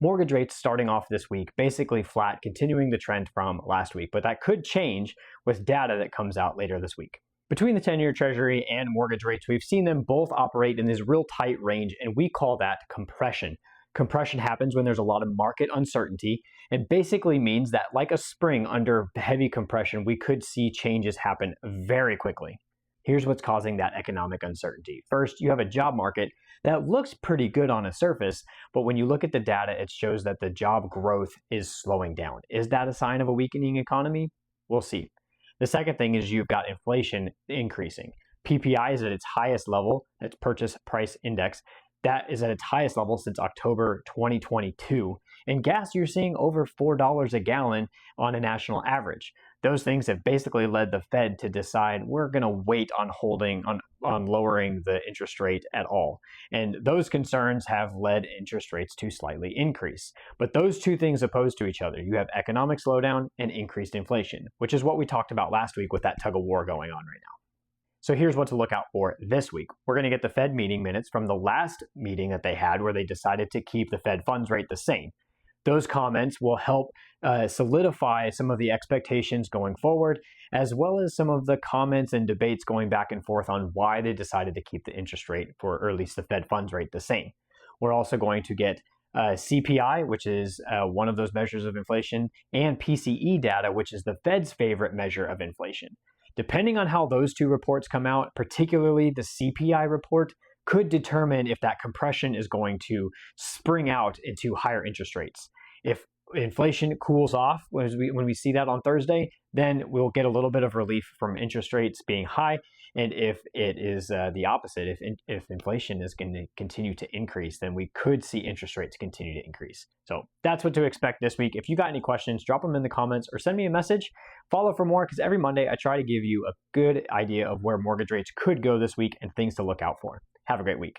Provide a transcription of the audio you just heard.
Mortgage rates starting off this week basically flat, continuing the trend from last week, but that could change with data that comes out later this week. Between the 10-year Treasury and mortgage rates, we've seen them both operate in this real tight range, and we call that compression. Compression happens when there's a lot of market uncertainty and basically means that, like a spring under heavy compression, we could see changes happen very quickly. Here's what's causing that economic uncertainty. First, you have a job market that looks pretty good on a surface, but when you look at the data, it shows that the job growth is slowing down. Is that a sign of a weakening economy? We'll see. The second thing is you've got inflation increasing. PPI is at its highest level, that's Purchase Price Index. That is at its highest level since October 2022. And gas, you're seeing over $4 a gallon on a national average. Those things have basically led the Fed to decide we're going to wait on lowering the interest rate at all. And those concerns have led interest rates to slightly increase. But those two things opposed to each other. You have economic slowdown and increased inflation, which is what we talked about last week with that tug of war going on right now. So here's what to look out for this week. We're going to get the Fed meeting minutes from the last meeting that they had where they decided to keep the Fed funds rate the same. Those comments will help solidify some of the expectations going forward, as well as some of the comments and debates going back and forth on why they decided to keep the interest rate for, or at least the Fed funds rate, the same. We're also going to get CPI, which is one of those measures of inflation, and PCE data, which is the Fed's favorite measure of inflation. Depending on how those two reports come out, particularly the CPI report, could determine if that compression is going to spring out into higher interest rates. If inflation cools off when we see that on Thursday, then we'll get a little bit of relief from interest rates being high. And if it is the opposite, if inflation is going to continue to increase, then we could see interest rates continue to increase. So that's what to expect this week. If you got any questions, drop them in the comments or send me a message. Follow for more, because every Monday I try to give you a good idea of where mortgage rates could go this week and things to look out for. Have a great week.